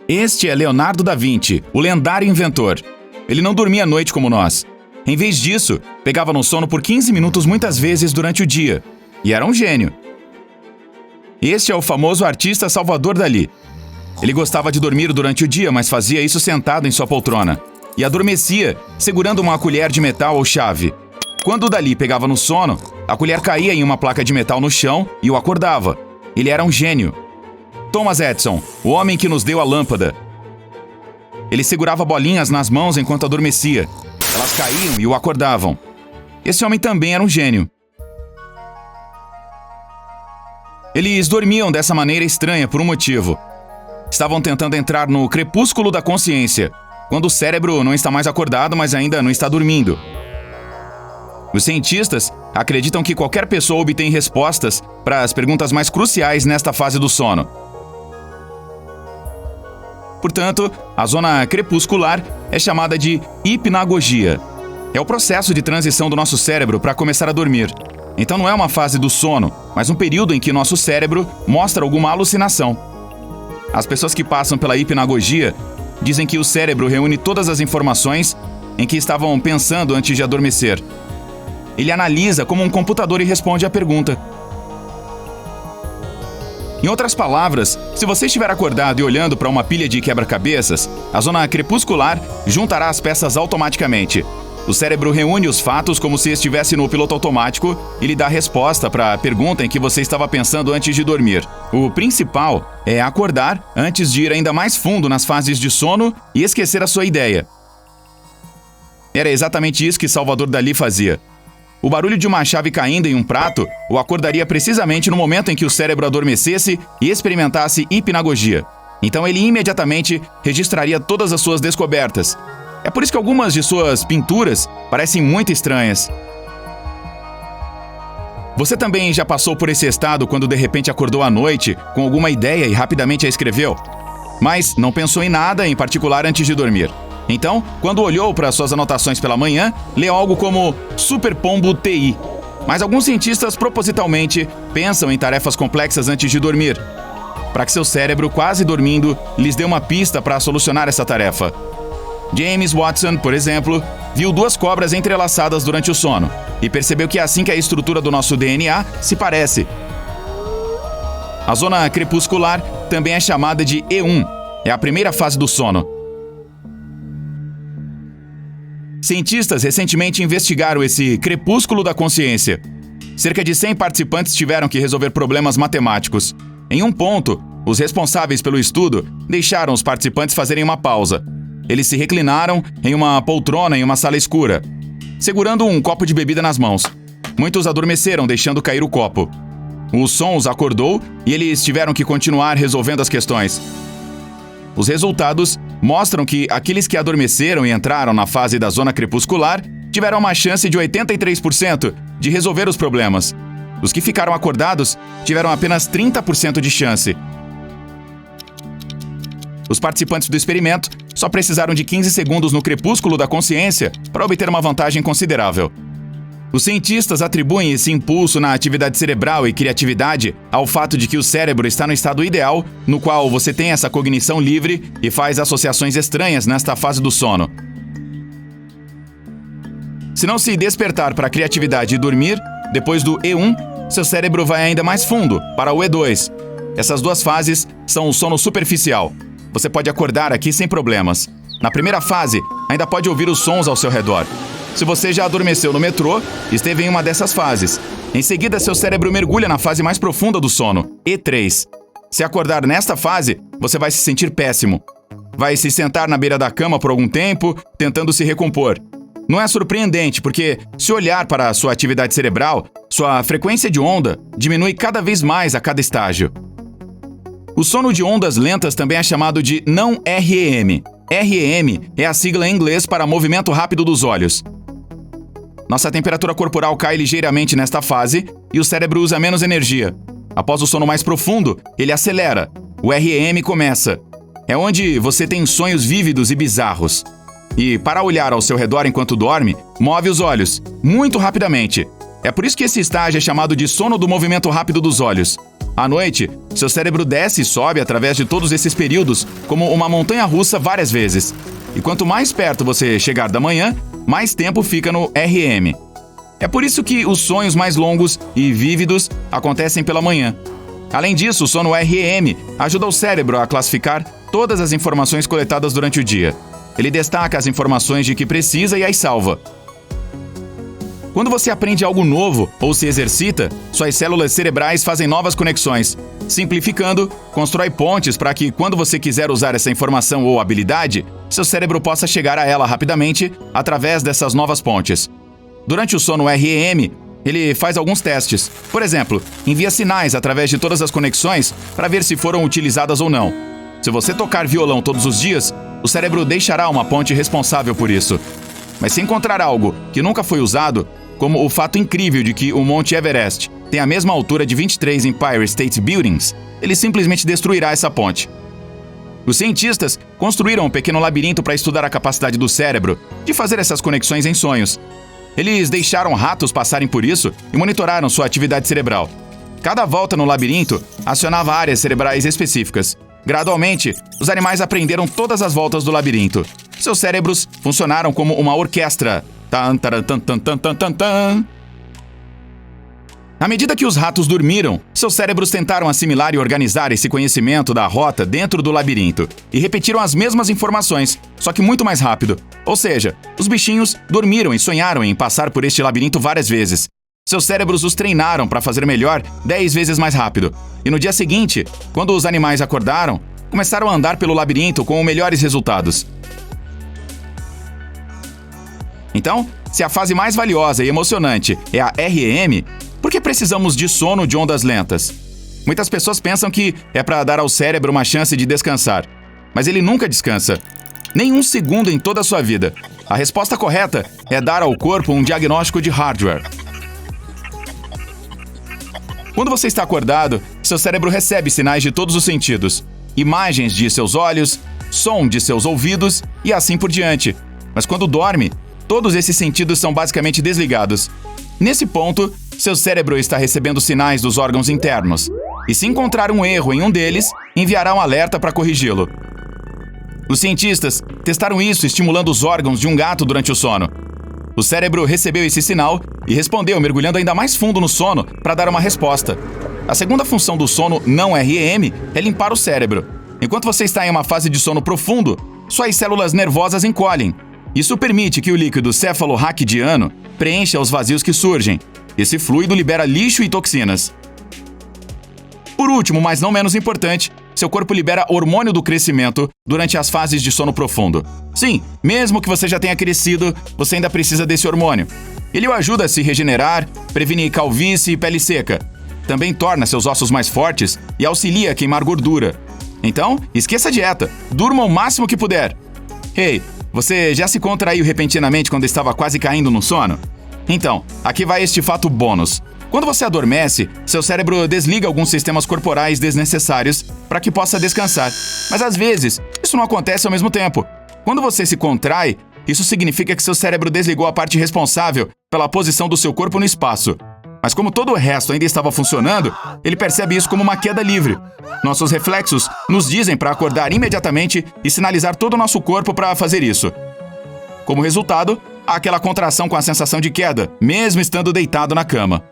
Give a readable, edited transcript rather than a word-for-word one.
Este é Leonardo da Vinci, o lendário inventor. Ele não dormia à noite como nós. Em vez disso, pegava no sono por 15 minutos muitas vezes durante o dia. E era um gênio. Este é o famoso artista Salvador Dalí. Ele gostava de dormir durante o dia, mas fazia isso sentado em sua poltrona. E adormecia, segurando uma colher de metal ou chave. Quando o Dalí pegava no sono, a colher caía em uma placa de metal no chão e o acordava. Ele era um gênio. Thomas Edison, o homem que nos deu a lâmpada. Ele segurava bolinhas nas mãos enquanto adormecia. Elas caíam e o acordavam. Esse homem também era um gênio. Eles dormiam dessa maneira estranha por um motivo. Estavam tentando entrar no crepúsculo da consciência, quando o cérebro não está mais acordado, mas ainda não está dormindo. Os cientistas acreditam que qualquer pessoa obtém respostas para as perguntas mais cruciais nesta fase do sono. Portanto, a zona crepuscular é chamada de hipnagogia. É o processo de transição do nosso cérebro para começar a dormir. Então não é uma fase do sono, mas um período em que nosso cérebro mostra alguma alucinação. As pessoas que passam pela hipnagogia dizem que o cérebro reúne todas as informações em que estavam pensando antes de adormecer. Ele analisa como um computador e responde à pergunta. Em outras palavras, se você estiver acordado e olhando para uma pilha de quebra-cabeças, a zona crepuscular juntará as peças automaticamente. O cérebro reúne os fatos como se estivesse no piloto automático e lhe dá a resposta para a pergunta em que você estava pensando antes de dormir. O principal é acordar antes de ir ainda mais fundo nas fases de sono e esquecer a sua ideia. Era exatamente isso que Salvador Dalí fazia. O barulho de uma chave caindo em um prato o acordaria precisamente no momento em que o cérebro adormecesse e experimentasse hipnagogia. Então ele imediatamente registraria todas as suas descobertas. É por isso que algumas de suas pinturas parecem muito estranhas. Você também já passou por esse estado quando de repente acordou à noite com alguma ideia e rapidamente a escreveu? Mas não pensou em nada em particular antes de dormir. Então, quando olhou para suas anotações pela manhã, leu algo como Super Pombo TI. Mas alguns cientistas propositalmente pensam em tarefas complexas antes de dormir, para que seu cérebro, quase dormindo, lhes dê uma pista para solucionar essa tarefa. James Watson, por exemplo, viu 2 cobras entrelaçadas durante o sono e percebeu que é assim que a estrutura do nosso DNA se parece. A zona crepuscular também é chamada de E1, é a primeira fase do sono. Cientistas recentemente investigaram esse crepúsculo da consciência. Cerca de 100 participantes tiveram que resolver problemas matemáticos. Em um ponto, os responsáveis pelo estudo deixaram os participantes fazerem uma pausa. Eles se reclinaram em uma poltrona em uma sala escura, segurando um copo de bebida nas mãos. Muitos adormeceram, deixando cair o copo. O som os acordou e eles tiveram que continuar resolvendo as questões. Os resultados mostram que aqueles que adormeceram e entraram na fase da zona crepuscular tiveram uma chance de 83% de resolver os problemas. Os que ficaram acordados tiveram apenas 30% de chance. Os participantes do experimento só precisaram de 15 segundos no crepúsculo da consciência para obter uma vantagem considerável. Os cientistas atribuem esse impulso na atividade cerebral e criatividade ao fato de que o cérebro está no estado ideal, no qual você tem essa cognição livre e faz associações estranhas nesta fase do sono. Se não se despertar para a criatividade e dormir, depois do E1, seu cérebro vai ainda mais fundo, para o E2. Essas 2 fases são o sono superficial. Você pode acordar aqui sem problemas. Na primeira fase, ainda pode ouvir os sons ao seu redor. Se você já adormeceu no metrô, esteve em uma dessas fases. Em seguida, seu cérebro mergulha na fase mais profunda do sono, E3. Se acordar nesta fase, você vai se sentir péssimo. Vai se sentar na beira da cama por algum tempo, tentando se recompor. Não é surpreendente, porque se olhar para a sua atividade cerebral, sua frequência de onda diminui cada vez mais a cada estágio. O sono de ondas lentas também é chamado de não REM. REM é a sigla em inglês para movimento rápido dos olhos. Nossa temperatura corporal cai ligeiramente nesta fase e o cérebro usa menos energia. Após o sono mais profundo, ele acelera. O REM começa. É onde você tem sonhos vívidos e bizarros. E, para olhar ao seu redor enquanto dorme, move os olhos, muito rapidamente. É por isso que esse estágio é chamado de sono do movimento rápido dos olhos. À noite, seu cérebro desce e sobe através de todos esses períodos, como uma montanha-russa várias vezes. E quanto mais perto você chegar da manhã, mais tempo fica no REM. É por isso que os sonhos mais longos e vívidos acontecem pela manhã. Além disso, o sono REM ajuda o cérebro a classificar todas as informações coletadas durante o dia. Ele destaca as informações de que precisa e as salva. Quando você aprende algo novo ou se exercita, suas células cerebrais fazem novas conexões. Simplificando, constrói pontes para que, quando você quiser usar essa informação ou habilidade, seu cérebro possa chegar a ela rapidamente através dessas novas pontes. Durante o sono REM, ele faz alguns testes. Por exemplo, envia sinais através de todas as conexões para ver se foram utilizadas ou não. Se você tocar violão todos os dias, o cérebro deixará uma ponte responsável por isso. Mas se encontrar algo que nunca foi usado, como o fato incrível de que o Monte Everest tem a mesma altura de 23 Empire State Buildings, ele simplesmente destruirá essa ponte. Os cientistas construíram um pequeno labirinto para estudar a capacidade do cérebro de fazer essas conexões em sonhos. Eles deixaram ratos passarem por isso e monitoraram sua atividade cerebral. Cada volta no labirinto acionava áreas cerebrais específicas. Gradualmente, os animais aprenderam todas as voltas do labirinto. Seus cérebros funcionaram como uma orquestra. Tan, taran, tan, tan, tan, tan, tan, tan. À medida que os ratos dormiram, seus cérebros tentaram assimilar e organizar esse conhecimento da rota dentro do labirinto e repetiram as mesmas informações, só que muito mais rápido. Ou seja, os bichinhos dormiram e sonharam em passar por este labirinto várias vezes. Seus cérebros os treinaram para fazer melhor 10 vezes mais rápido. E no dia seguinte, quando os animais acordaram, começaram a andar pelo labirinto com melhores resultados. Então, se a fase mais valiosa e emocionante é a REM, por que precisamos de sono de ondas lentas? Muitas pessoas pensam que é para dar ao cérebro uma chance de descansar. Mas ele nunca descansa. Nem um segundo em toda a sua vida. A resposta correta é dar ao corpo um diagnóstico de hardware. Quando você está acordado, seu cérebro recebe sinais de todos os sentidos. Imagens de seus olhos, som de seus ouvidos e assim por diante. Mas quando dorme, todos esses sentidos são basicamente desligados. Nesse ponto, seu cérebro está recebendo sinais dos órgãos internos. E se encontrar um erro em um deles, enviará um alerta para corrigi-lo. Os cientistas testaram isso estimulando os órgãos de um gato durante o sono. O cérebro recebeu esse sinal e respondeu mergulhando ainda mais fundo no sono para dar uma resposta. A segunda função do sono não REM é limpar o cérebro. Enquanto você está em uma fase de sono profundo, suas células nervosas encolhem. Isso permite que o líquido cefalorraquidiano preencha os vazios que surgem. Esse fluido libera lixo e toxinas. Por último, mas não menos importante, seu corpo libera hormônio do crescimento durante as fases de sono profundo. Sim, mesmo que você já tenha crescido, você ainda precisa desse hormônio. Ele o ajuda a se regenerar, prevenir calvície e pele seca. Também torna seus ossos mais fortes e auxilia a queimar gordura. Então, esqueça a dieta. Durma o máximo que puder. Hey, você já se contraiu repentinamente quando estava quase caindo no sono? Então, aqui vai este fato bônus. Quando você adormece, seu cérebro desliga alguns sistemas corporais desnecessários para que possa descansar. Mas às vezes, isso não acontece ao mesmo tempo. Quando você se contrai, isso significa que seu cérebro desligou a parte responsável pela posição do seu corpo no espaço. Mas como todo o resto ainda estava funcionando, ele percebe isso como uma queda livre. Nossos reflexos nos dizem para acordar imediatamente e sinalizar todo o nosso corpo para fazer isso. Como resultado, há aquela contração com a sensação de queda, mesmo estando deitado na cama.